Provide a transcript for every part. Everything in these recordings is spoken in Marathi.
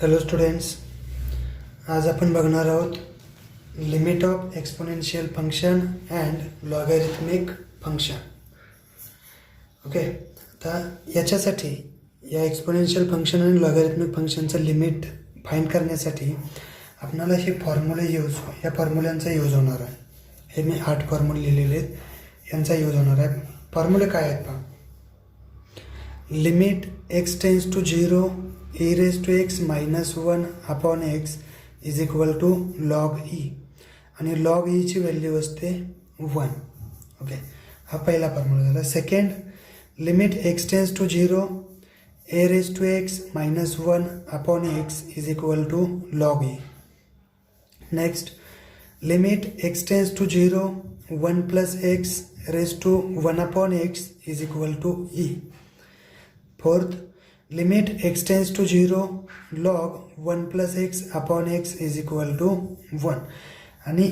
हॅलो स्टुडंट्स, आज आपण बघणार आहोत limit of exponential function and logarithmic function. Okay, आता याच्यासाठी या एक्सपोनेन्शियल फंक्शन आणि लॉगॅरिथमिक फंक्शनचं लिमिट फाइंड करण्यासाठी आपल्याला हे फॉर्म्युले या फॉर्म्युल्यांचा यूज होणार आहे. हे मी 8 फॉर्म्युले लिहिलेले आहेत, यांचा यूज होणार आहे. फॉर्म्युले काय आहेत पहा. Limit x tends to 0 e raised to x minus 1 upon x is equal to log e आणि log e ची व्हॅल्यू असते 1. ओके, हा पहिला फॉर्म्युला झाला. Second, limit x tends to 0 a raised to x minus 1 upon x is equal to log e. Next, limit x tends to 0 1 plus x raised to 1 upon x is equal to e. Fourth, limit x tends to 0 log 1 plus x upon x is equal to 1. आणि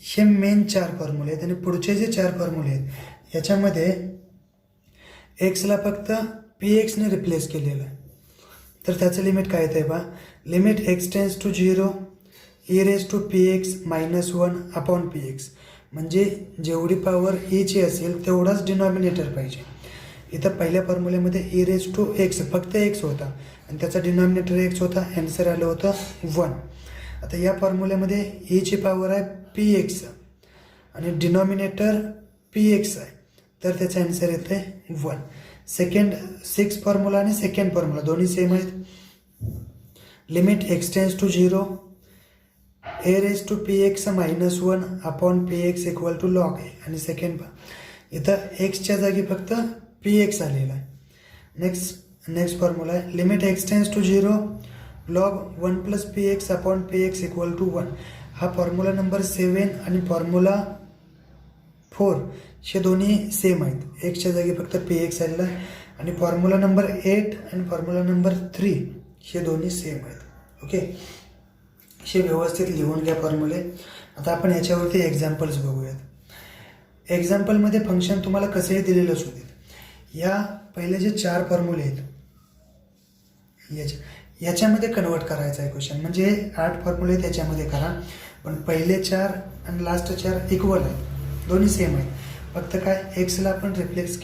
हे मेन 4 फॉर्म्युले आहेत आणि पुढचे जे 4 फॉर्म्युले आहेत याच्यामध्ये एक्सला फक्त px ने रिप्लेस केलेलं आहे. तर त्याचं लिमिट काय येतं आहे पहा. Limit x tends to 0 e raised to px minus 1 upon px, म्हणजे जेवढी पॉवर e ची असेल तेवढाच डिनॉमिनेटर पाहिजे. इथं पहिल्या फॉर्म्युलेमध्ये e रेज टू एक्स फक्त एक्स होता आणि त्याचा डिनॉमिनेटर एक्स होता. ॲन्सर आलं होतं 1. आता या फॉर्म्युल्यामध्ये e ची पॉवर आहे px आणि डिनॉमिनेटर px आहे, तर त्याचा ॲन्सर येतं आहे 1. सेकंड 6 फॉर्म्युला आणि सेकंड फॉर्म्युला दोन्ही सेम आहेत. Limit x tends to 0 a raise to px minus 1 upon px equal to log a. आणि सेकंड इथं एक्सच्या जागी फक्त px आलेला आहे. नेक्स्ट फॉर्म्युला आहे limit x tends to 0 log 1 plus px upon px equal to 1. हा फॉर्म्युला नंबर 7 आणि फॉर्म्युला 4 हे दोन्ही सेम आहेत. एक्सच्या जागी फक्त px आलेला आहे. आणि फॉर्म्युला नंबर 8 आणि फॉर्म्युला नंबर 3 हे दोन्ही सेम आहेत. ओके, हे व्यवस्थित लिहून घ्या फॉर्म्युले. आता आपण याच्यावरती एक्झाम्पल्स बघूयात. एक्झाम्पलमध्ये फंक्शन तुम्हाला कसेही दिलेलं असू देत. या पहिले जे 4 फॉर्म्युले आहेत याच्यामध्ये कन्वर्ट करायचं आहे क्वेश्चन. म्हणजे 8 फॉर्म्युले त्याच्यामध्ये करा, पण पहिले 4 आणि लास्ट 4 इक्वल आहेत, दोन्ही सेम आहेत. फक्त काय एक्सला आपण रिप्लेस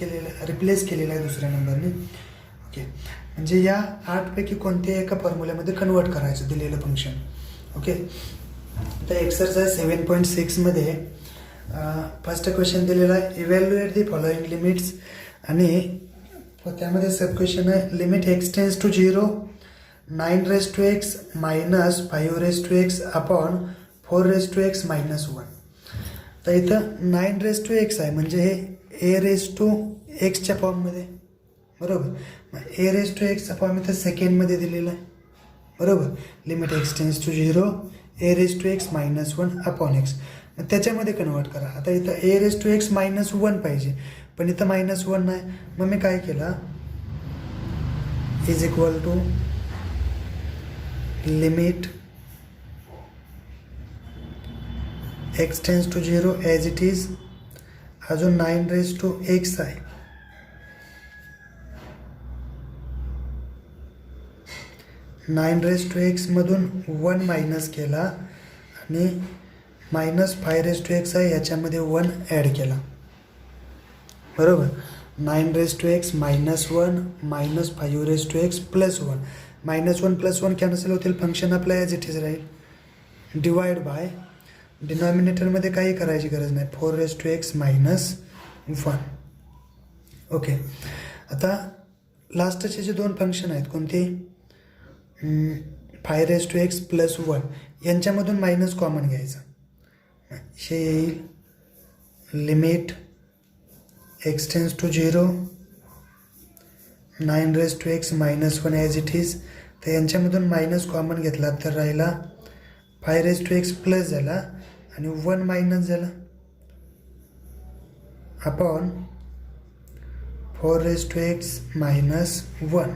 केलेलं आहे दुसऱ्या नंबरने. ओके, म्हणजे या 8 पैकी कोणत्याही एका फॉर्म्युल्यामध्ये कन्वर्ट करायचं दिलेलं फंक्शन. ओके, तर एक्सरसाइज 7.6 मध्ये फर्स्ट क्वेश्चन दिलेला आहे इव्हॅल्युएट दी फॉलोइंग लिमिट्स. आणि त्यामध्ये सब क्वेश्चन आहे limit x tends to 0 9 raise to x minus 5 raise to x upon 4 raise to x minus 1. तर इथं 9 रेज टू एक्स आहे, म्हणजे हे ए रेज टू एक्सच्या फॉर्ममध्ये, बरोबर. मग ए रेज टू एक्सचा फॉर्म इथं सेकंडमध्ये दिलेला आहे, बरोबर. Limit x tends to 0 a raise to x minus 1 upon x, मग त्याच्यामध्ये कन्वर्ट करा. आता इथं a raise to x minus 1 पाहिजे, पण इथं मायनस 1 नाही. मग मी काय केलं, is equal to limit x tends to 0 as it is. अजून 9 रेज टू एक्स आहे, नाईन रेज टू एक्समधून 1 मायनस केला आणि मायनस 5 रेज टू एक्स आहे, याच्यामध्ये 1 ॲड केला, बरोबर. 9 raise to x minus 1 minus 5 raise to x plus 1. Minus 1 plus 1 cancel होतील, फंक्शन आपलं ॲज इट इज राहील. डिवाइड बाय डिनॉमिनेटरमध्ये काही करायची गरज नाही, 4 raise to x minus 1. Okay, आता लास्टचे जे 2 फंक्शन आहेत कोणते, 5 रेज टू एक्स प्लस 1, यांच्यामधून मायनस कॉमन घ्यायचं. हे येईल limit x tends to 0 9 raise to x minus 1 as it is. तर यांच्यामधून मायनस कॉमन घेतला तर राहिला 5 रेज टू एक्स प्लस झाला आणि 1 मायनस झाला upon 4 raise to x minus 1.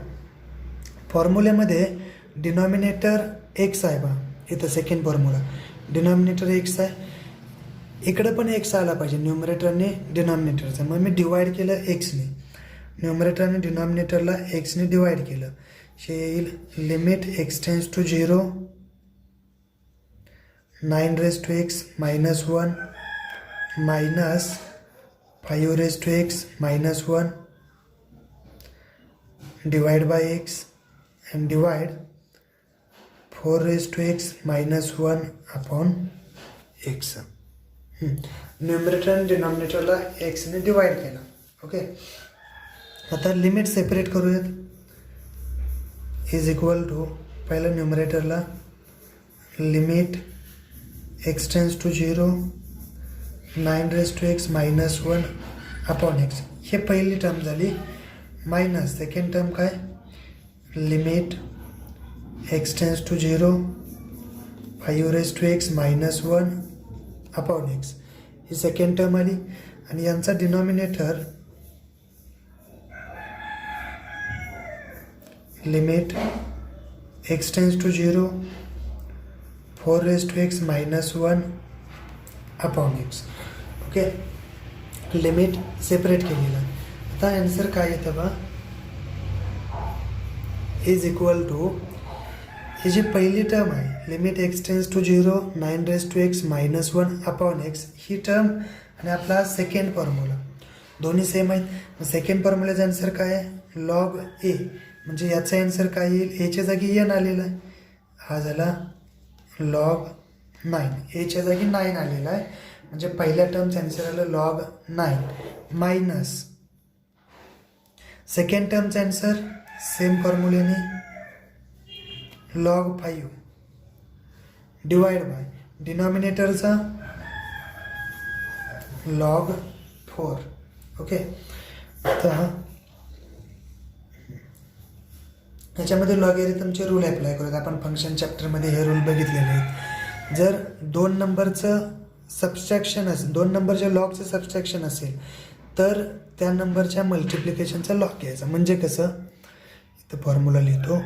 फॉर्म्युल्यामध्ये डिनॉमिनेटर एक्स आहे बा, इथं सेकंड फॉर्म्युला डिनॉमिनेटर एक्स आहे, इकडं पण एक्स आला पाहिजे न्यूमरेटरने डिनॉमिनेटरचा. मग मी डिवाइड केलं एक्सने, न्यूमरेटर आणि डिनॉमिनेटरला एक्सने डिवाइड केलं. हे येईल limit x tends to 0 9 raise to x minus 1 minus 5 raise to x minus 1 divide by x and divide 4 raised to x minus 1 upon x. Numerator आणि डिनॉमिनेटरला x ने डिवाइड केला. ओके, आता लिमिट सेपरेट करूयात. इज इक्वल टू पहिलं न्यूमरेटरला limit x tends to 0 9 raise to x minus 1 upon x. हे पहिली टर्म झाली. मायनस सेकंड टर्म काय, limit x tends to 0 5 raise to x minus 1 upon x. ही सेकंड टर्म आली. आणि यांचा denominator limit x tends to 0 4 raise to x minus 1 upon x. Okay, limit separate केलेला. आता आन्सर काय येतं बा, इज इक्वल टू ही जी पहिली टर्म आहे limit x tends to 0 9 raise to x minus 1 upon x, ही टर्म आणि आपला सेकंड फॉर्म्युला दोन्ही सेम आहेत. सेकंड फॉर्म्युलाचा आन्सर काय आहे, लॉग ए. म्हणजे याचा आन्सर काय येईल, एच्या जागी एन आलेला आहे. हा झाला लॉग 9, एच्या जागी 9 आलेला आहे. म्हणजे पहिल्या टर्मचं आन्सर आलं लॉग 9 मायनस सेकंड टर्मचं आन्सर सेम फॉर्म्युलेने लॉग 5 डिवाइड बाय डिनॉमिनेटरचा लॉग 4. ओके, आता याच्यामध्ये लॉगॅरिथमचे रूल अप्लाय करूयात. आपण फंक्शन चॅप्टरमध्ये हे रूल बघितलेले आहेत. जर 2 नंबरचं सबस्ट्रॅक्शन असेल, 2 नंबरच्या लॉगचं सबस्ट्रॅक्शन असेल तर त्या नंबरच्या मल्टिप्लिकेशनचा लॉग घ्यायचा. म्हणजे कसं, इथं फॉर्म्युला लिहितो,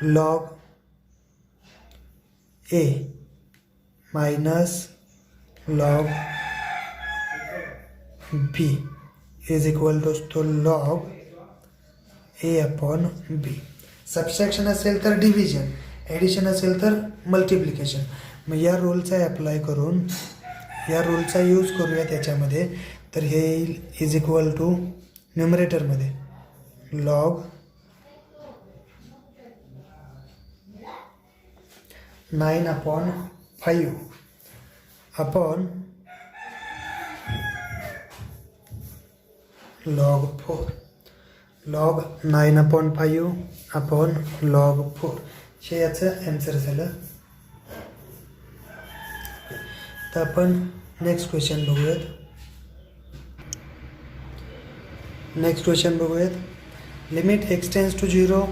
log a minus log b is equal to असतो log a upon b. Subtraction असेल तर डिव्हिजन, ॲडिशन असेल तर मल्टिप्लिकेशन. मग या रूलचा अप्लाय करून या रूलचा यूज करूया त्याच्यामध्ये. तर हे येईल इज इक्वल टू न्युमरेटरमध्ये log 9 upon 5 upon log 4. Log 9 upon 5 upon log 4 हे याचं आन्सर झालं. तर आपण नेक्स्ट क्वेश्चन बघूयात. Limit x tends to 0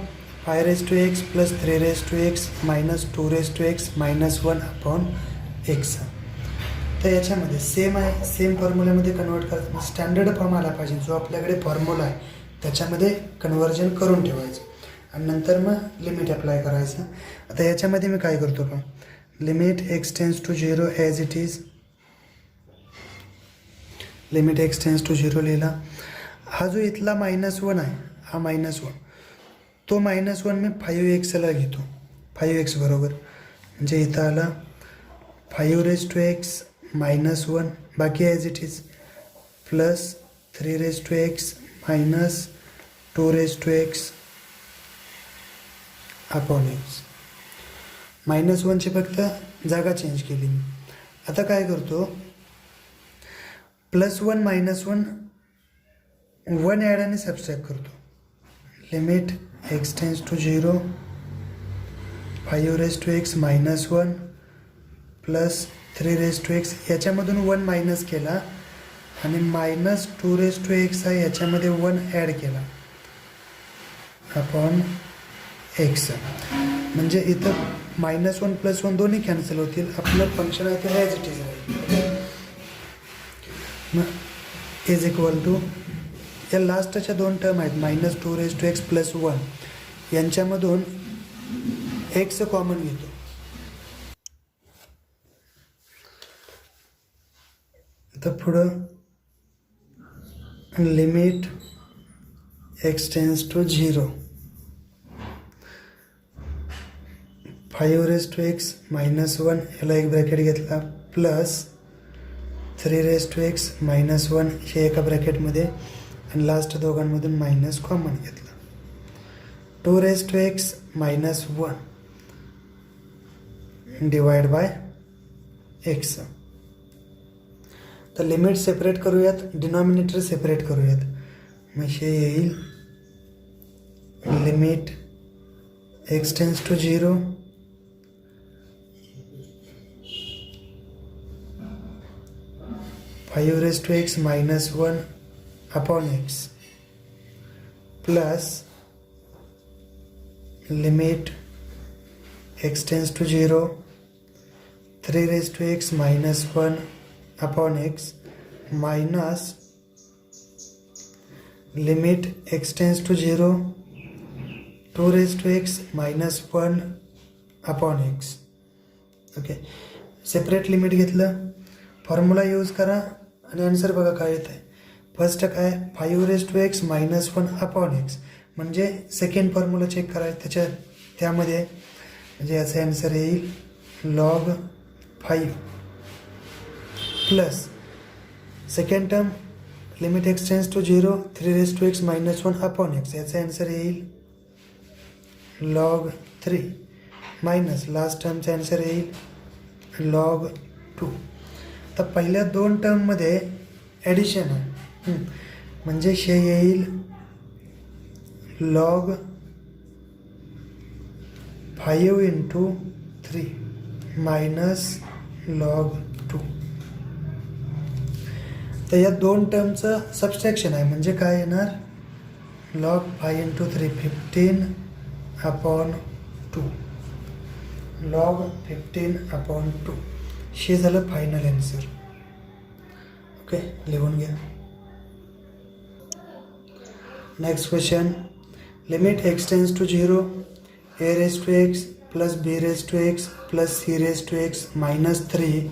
5 raise to x plus 3 raise to x minus 2 raise to x minus 1 upon x. तर याच्यामध्ये सेम आहे, सेम फॉर्म्युल्यामध्ये कन्वर्ट करताना स्टँडर्ड फॉर्म आला पाहिजे. जो आपल्याकडे फॉर्म्युला आहे त्याच्यामध्ये कन्व्हर्जन करून ठेवायचं आणि नंतर मग लिमिट अप्लाय करायचं. आता याच्यामध्ये मी काय करतो का, limit x tends to 0 as it is, limit x tends to 0 लिहिला. हा जो इथला -1 आहे, हा -1, तो -1 मी 5xला घेतो. 5x बरोबर म्हणजे इथं आला 5 रेज टू एक्स मायनस 1 बाकी as it is plus 3 raise to x minus 2 raise to x upon x. -1ची फक्त जागा चेंज केली मी. आता काय करतो, +1 -1 1 ॲड आणि सबस्ट्रॅक्ट करतो. Limit x tends to 0 5 raise to x minus 1 plus 3 raise to x, याच्यामधून 1 मायनस केला आणि मायनस 2 रेज टू एक्स आहे याच्यामध्ये 1 ॲड केला अपॉन एक्स. म्हणजे इथं -1 +1 दोन्ही कॅन्सल होतील. आपलं फंक्शन आहे ते ॲज इट इज आहे. मग इज इक्वल टू या लास्टच्या 2 टर्म आहेत -2 रेज टू एक्स प्लस 1, यांच्यामधून एक्स कॉमन घेतो. तर पुढं limit x tends to 0 5 raise to x minus 1 याला एक ब्रॅकेट घेतला plus 3 raise to x minus 1 हे एका ब्रॅकेटमध्ये आणि लास्ट दोघांमधून मायनस कॉमन घेतला. 2 raise to x minus 1 divide by x. तर लिमिट सेपरेट करूयात, डिनॉमिनेटर सेपरेट करूयात. मग हे येईल limit x tends to 0 5 raise to x minus 1 upon x plus limit x tends to 0 3 raise to x minus 1 upon x minus limit x tends to 0 2 raise to x minus 1 upon x. Okay, separate limit घेतलं, फॉर्म्युला यूज करा आणि आन्सर बघा काय येत आहे. फर्स्ट काय 5 raise to x minus 1 upon x म्हणजे सेकंड फॉर्म्युला चेक करायचं त्यामध्ये, म्हणजे याचा आन्सर येईल log 5 plus second term limit x tends to 0 3 raise to x minus 1 upon x याचा आन्सर येईल लॉग 3 मायनस लास्ट टर्मचा आन्सर येईल लॉग 2. तर पहिल्या दोन टर्ममध्ये ॲडिशन आहे म्हणजे हे येईल लॉग 5 इंटू 3 मायनस लॉग 2. तर या दोन टर्मचं सबस्ट्रॅक्शन आहे म्हणजे काय येणार log 5 into 3 15 upon 2 log 15 upon 2 हे झालं फायनल आन्सर. ओके, लिहून घ्या. Next question limit x tends to 0 a raise to x plus b raise to x plus c raise to x minus 3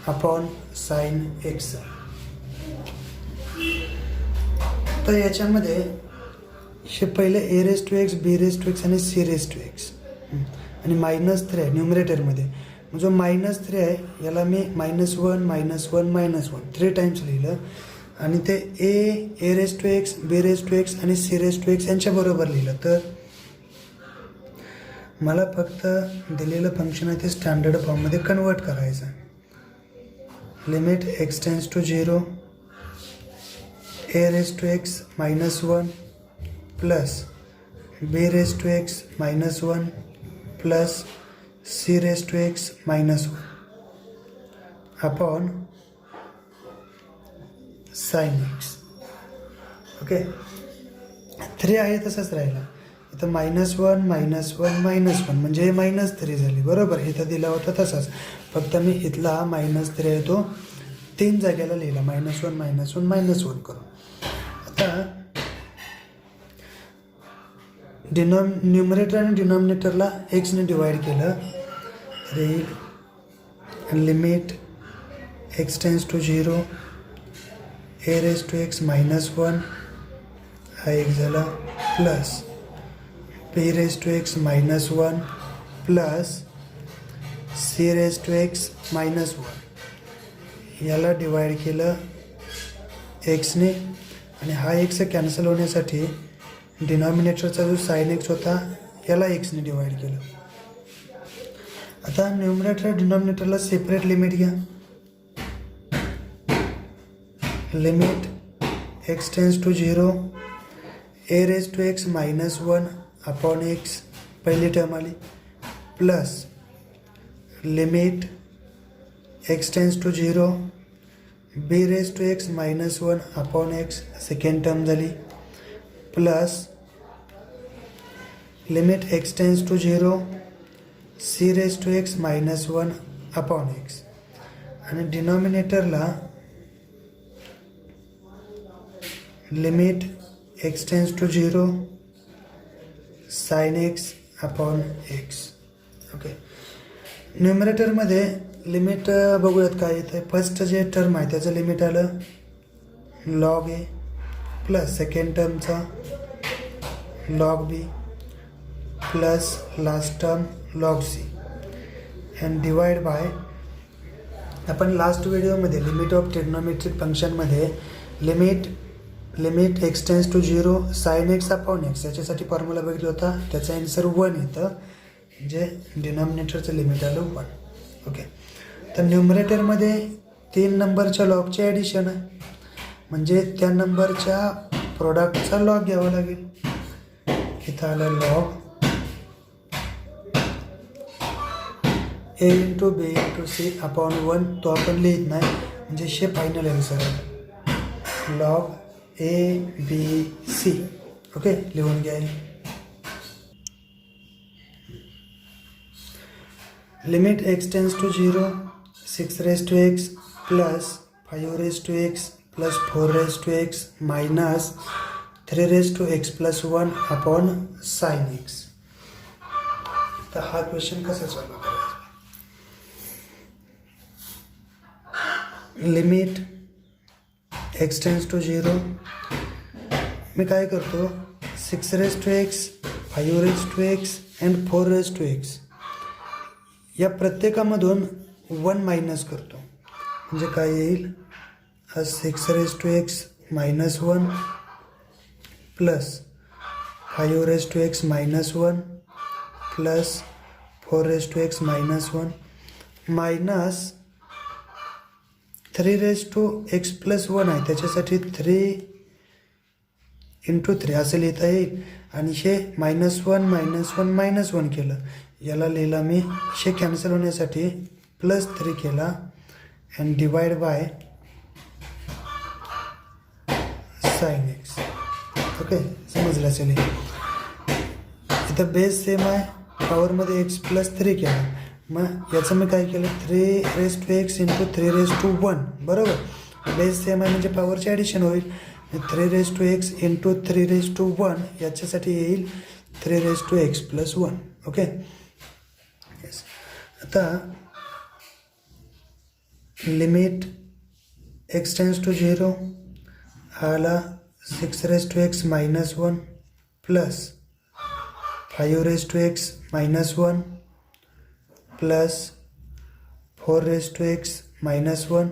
upon sine x. तर याच्यामध्ये हे पहिले a raise to x b raise to x आणि c रेज टू एक्स आणि मायनस 3 आहे न्यूमरेटरमध्ये. जो मायनस 3 आहे याला मी -1 -1 -1 3 टाइम्स लिहिलं आणि ते a raise to x b raise to x आणि सी रेज टू एक्स यांच्याबरोबर लिहिलं. तर मला फक्त दिलेलं फंक्शन आहे ते स्टँडर्ड फॉर्ममध्ये कन्वर्ट करायचं. Limit x tends to 0 a raise to x -1 plus b raise to x -1 plus c raise to x -1 upon sine x. Okay, 3 आहे तसंच राहिला. इथं -1 -1 -1 म्हणजे -3 झाली बरोबर. इथं दिला होता तसाच, फक्त मी इथला -3 आहे तो 3 जागेला लिहिला -1 -1 -1 करून. आता न्यूमरेटर आणि डिनॉमिनेटरला एक्सने डिवाइड केलं येईल limit x tends to 0 a raise to x -1 हा एक झाला plus b raise to x -1 plus c raise to x -1 याला डिवाइड केलं एक्सने आणि हा एक्स कॅन्सल होण्यासाठी डिनॉमिनेटरचा जो साइन एक्स होता याला एक्सने डिवाइड केलं. आता न्यूमरेटर डिनॉमिनेटरला सेपरेट लिमिट घ्या. Limit x tends to 0 a raise to x -1 upon x पहिली टर्म आली plus limit x tends to 0 b raise to x -1 upon x second term झाली plus limit x tends to 0 c raise to x -1 upon x आणि डिनॉमिनेटरला limit x tends to 0 sine x upon x. Okay, न्यूमरेटरमध्ये लिमिट बघूयात काय येतं. फर्स्ट जे टर्म आहे त्याचं लिमिट आलं लॉग ए प्लस सेकंड टर्मचा log b plus last term log c. And divide by, आपण लास्ट व्हिडिओमध्ये लिमिट ऑफ ट्रिग्नोमेट्रिक फंक्शनमध्ये limit x tends to 0 sine x upon x याच्यासाठी फॉर्म्युला बघितला होता. त्याचा आन्सर 1 येतं, जे डिनॉमिनेटरचं लिमिट आलं 1. ओके, तर न्यूमरेटरमध्ये 3 नंबरच्या लॉगचे ॲडिशन आहे, म्हणजे त्या नंबरच्या प्रोडक्टचा लॉग घ्यावा लागेल. इथं आलं log a into b into c upon 1, तो आपण लिहित नाही, म्हणजे शे फायनल आन्सर आहे log a b c. Okay, लिहून घ्या. Limit x tends to 0 6 raise to x plus 5 raise to x plus 4 raise to x minus 3 raise to x plus 1 upon sine x. तर हा क्वेश्चन कसा सॉल्व करायचा? लिमिट एक्स टेन्स टू 0, मी काय करतो 6 raise to x 5 raise to x and 4 raise to x या प्रत्येकामधून 1 मायनस करतो, म्हणजे काय येईल 6 raise to x minus 1 plus 5 raise to x minus 1 plus 4 raise to x minus 1 minus 3 raise to x plus 1 आहे, त्याच्यासाठी 3 इंटू 3 असं लिहिता येईल. आणि हे -1 केलं, याला लिहिला मी हे कॅन्सल होण्यासाठी +3 केला and divide by sine x. Okay, समजलं असेल. इथं बेस सेम आहे, पॉवरमध्ये एक्स +3 केला, मग याचं मी काय केलं 3 raise to x into 3 raise to 1, बरोबर. बेस सेम आहे म्हणजे पॉवरचे ॲडिशन होईल. 3 raise to x into 3 raise to 1 याच्यासाठी येईल 3 raise to x plus 1. Okay, yes. आता लिमिट एक्स टेन्स टू 0 आला 6 raise to x minus 1 plus 5 raise to x minus 1 plus 4 raise to x minus 1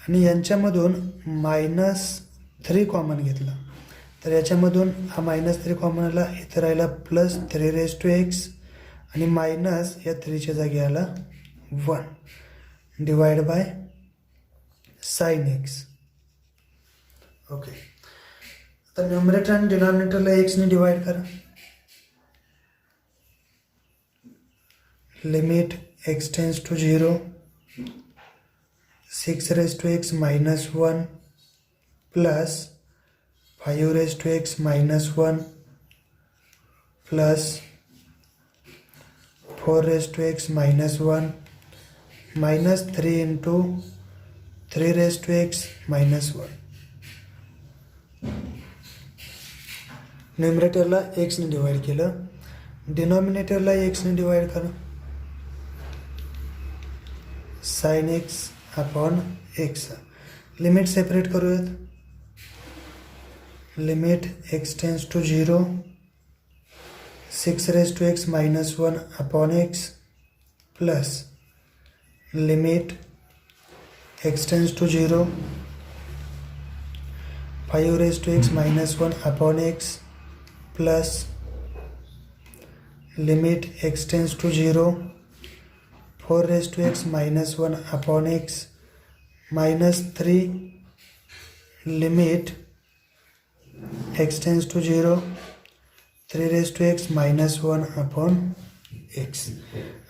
आणि यांच्यामधून -3 कॉमन घेतला, तर याच्यामधून हा -3 कॉमन आला, इथं राहिला +3 रेज टू एक्स आणि मायनस या 3च्या जागी आला 1 divide by sine x. Okay, तर न्यूमरेटर आणि डिनॉमिनेटरला एक्सने डिवाइड करा. Limit x tends to 0 6 raise to x minus 1 plus 5 raise to x minus 1 plus 4 raise to x minus 1 minus 3 into 3 raise to x minus 1. न्यूमरेटरला एक्सने डिवाइड केलं, डिनॉमिनेटरला एक्सने डिवाइड करा. Sine x upon x. Limit separate करूयात. Limit x tends to 0 6 raise to x minus 1 upon x plus limit x tends to 0 5 raise to x minus 1 upon x plus limit x tends to 0 4 raise to x minus 1 upon x minus 3 limit x tends to 0 3 raise to x minus 1 upon x.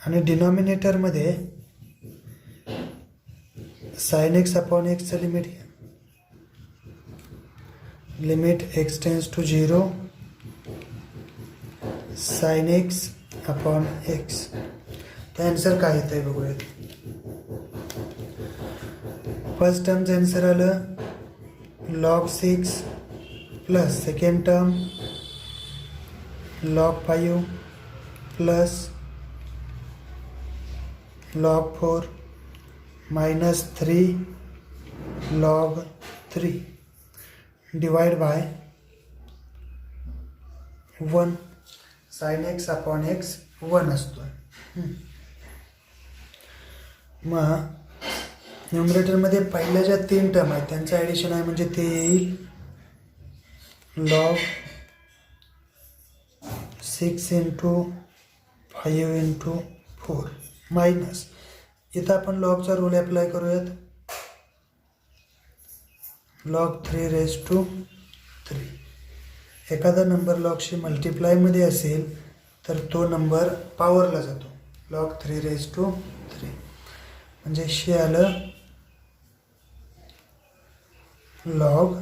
आणि डिनॉमिनेटरमध्ये साइन एक्स अपॉन एक्सचं लिमिट घ्या. Limit x tends to 0 sine x upon x. तर आन्सर काय येतं आहे बघूयात. फर्स्ट टर्मचं आन्सर आलं log 6 plus second term log 5 plus log 4 minus 3 log 3 divide by 1 sine x upon x 1 असतो. मग न्युमरेटरमध्ये पहिल्या ज्या 3 टर्म आहेत त्यांचं ॲडिशन आहे म्हणजे ते येईल लॉग 6 इंटू 5 इंटू 4 मायनस इथं आपण लॉगचा रूल अप्लाय करूयात लॉग 3⁻3 एखादा नंबर लॉगशी मल्टिप्लायमध्ये असेल तर तो नंबर पॉवरला जातो लॉग 3⁻3 म्हणजे हे आलं log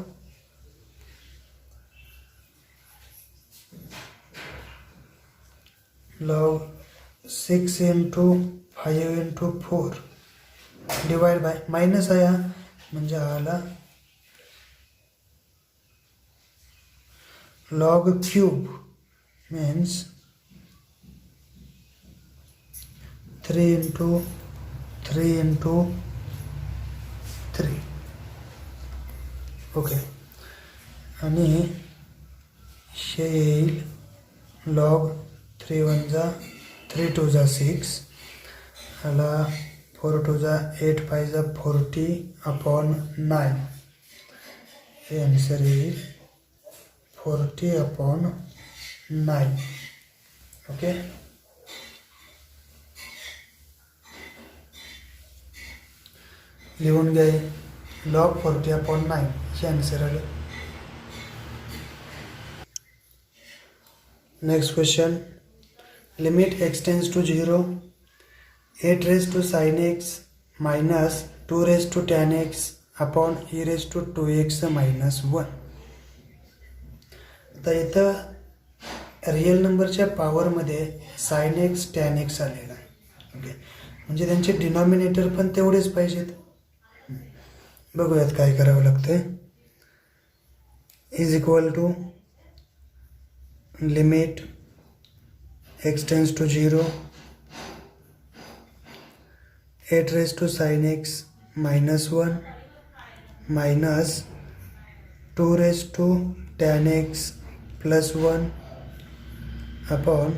6 into 5 into 4 divide by minus आहे हा म्हणजे आला log cube means 3 into 3 into 3 okay आणि हे येईल log 3 1 जा 3 2 जा 6 आला 4 2 जा 8 5 जा 40/9 हे आन्सर येईल 40/9 ओके लिहून घ्या log 40/9 हे आन्सर आलं next question limit x tends to 0 8 raised to sin x minus 2 raised to tan x upon e raised to 2x minus 1 आता इथं रिअल नंबरच्या पॉवरमध्ये साइन एक्स टॅन एक्स आलेला आहे ओके म्हणजे त्यांचे डिनॉमिनेटर पण तेवढेच पाहिजेत बघूयात काय करावं लागतंय is equal to limit x tends to 0 8 raised to sin x minus 1 minus 2 raised to tan x plus 1 upon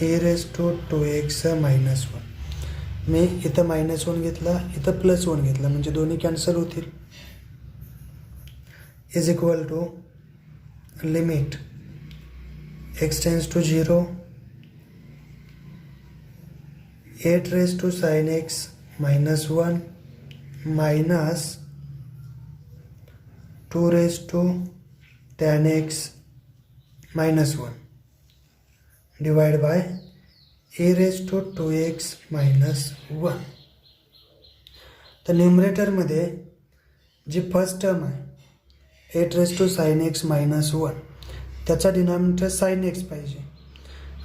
e raised to 2x minus 1 मी इथं -1 घेतला इथं +1 घेतला म्हणजे दोन्ही कॅन्सल होतील is equal to limit x tends to 0 8 raised to sin x minus 1 minus 2 raised to tan x minus 1 divided by e raised to 2x minus 1 तर न्यूमरेटरमध्ये जी फर्स्ट टर्म आहे 8 raised to sin x minus 1 त्याचा डिनॉमिनेटर sin x पाहिजे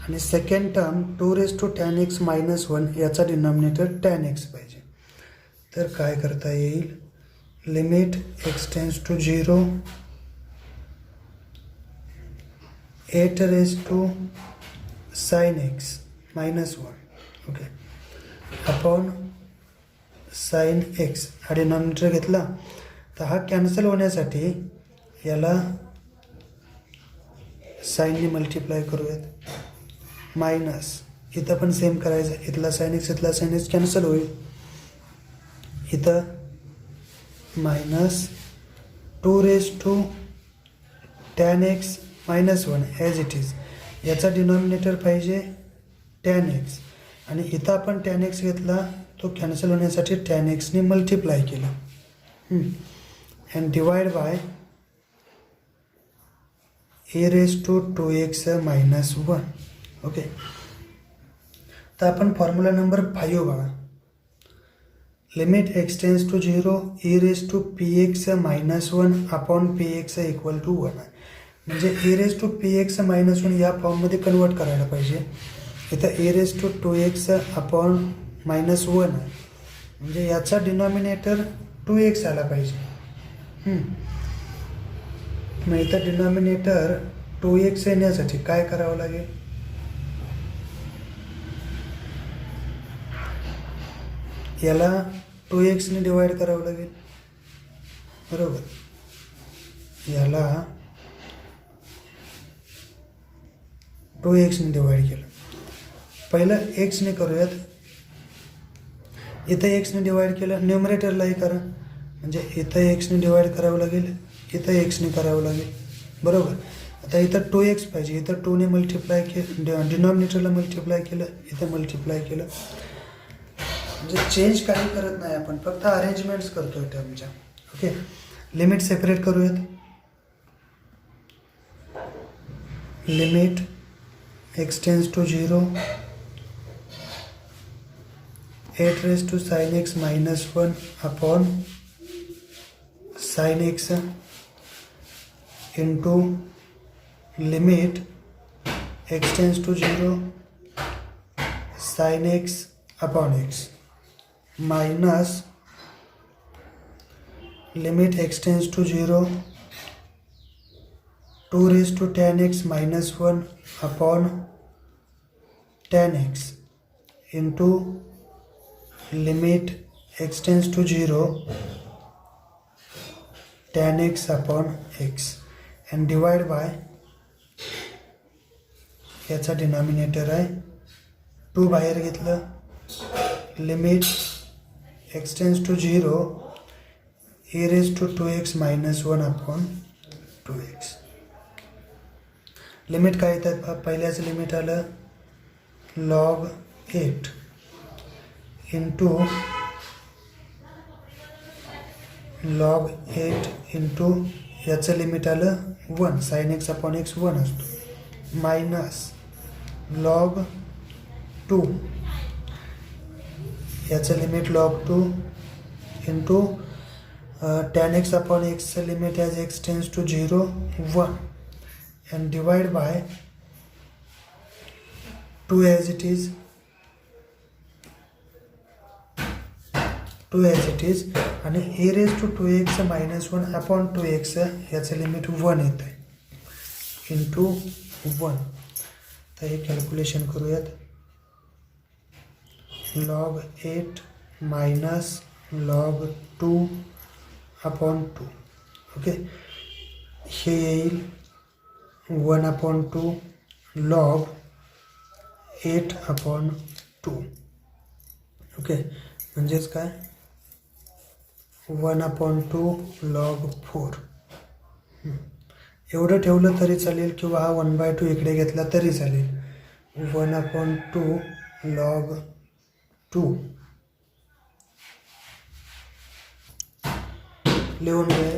आणि second term 2 raised to tan x minus 1 याचा डिनॉमिनेटर tan x पाहिजे तर काय करता येईल limit x tends to 0 8 raised to sin x minus 1 okay upon sin x हा डिनॉमिनेटर घेतला तर हा कॅन्सल होण्यासाठी याला साईनने मल्टिप्लाय करूयात मायनस इथं पण सेम करायचं इथला sin x कॅन्सल होईल इथं minus 2 raised to tan x minus 1 as it is याचा डिनॉमिनेटर पाहिजे tan x आणि इथं आपण tan x घेतला तो कॅन्सल होण्यासाठी tan x ने मल्टिप्लाय केला and divide by e raised to 2x minus 1 okay तर आपण फॉर्म्युला नंबर 5 बघा limit x tends to 0 e raised to px minus 1 upon px equal to 1 म्हणजे e raised to px minus 1 या फॉर्ममध्ये कन्वर्ट करायला पाहिजे इथं e raised to 2x upon minus 1 म्हणजे याचा डिनॉमिनेटर 2x आला पाहिजे मग इथं डिनॉमिनेटर 2x येण्यासाठी काय करावं लागेल याला 2x ने डिवाइड करावं लागेल बरोबर याला 2x ने डिवाइड केलं पहिलं x ने करूयात इथं एक्सने डिवाईड केलं, न्युमरेटरलाही करा, म्हणजे इथं एक्सने डिवाईड करावं लागेल, इथं एक्सने करावं लागेल, बरोबर. आता इथं 2x पाहिजे, इथं 2ने मल्टिप्लाय केलं, डिनॉमिनेटरला मल्टिप्लाय केलं, इथं मल्टिप्लाय केलं. म्हणजे चेंज काही करत नाही आपण, फक्त अरेंजमेंट्स करतोय टर्मच्या. ओके, लिमिट सेपरेट करूयात. Limit x tends to 0 8 raised to sin x minus 1 upon sin x into limit x tends to 0 sin x upon x minus limit x tends to 0 2 raised to tan x minus 1 upon tan x into limit x tends to 0 tan x upon x and divide by, याचा डिनॉमिनेटर आहे 2 बाहेर घेतलं, limit x tends to 0 e raised to 2x minus 1 upon 2x. Limit काय येतात, पहिल्याचं लिमिट आलं log 8 into log 8 into याचं लिमिट आलं 1, sin x upon x 1 असतो, मायनस log 2 याचं limit log 2 into tan x upon x चं limit as x tends to 0 1 and divide by 2 as it is, 2 as it is, आणि e raised to 2x minus 1 upon 2x याचं लिमिट 1 येत आहे इंटू 1. तर हे कॅल्क्युलेशन करूयात. log 8 minus log 2 upon 2. Okay, हे येईल 1 अपॉन 2 log 8 अपॉन 2. ओके, म्हणजेच काय 1 अपॉन 2 log 4. एवढं ठेवलं तरी चालेल किंवा हा 1/2 इकडे घेतला तरी चालेल. 1 अपॉन 2 log 2 लिहून घे.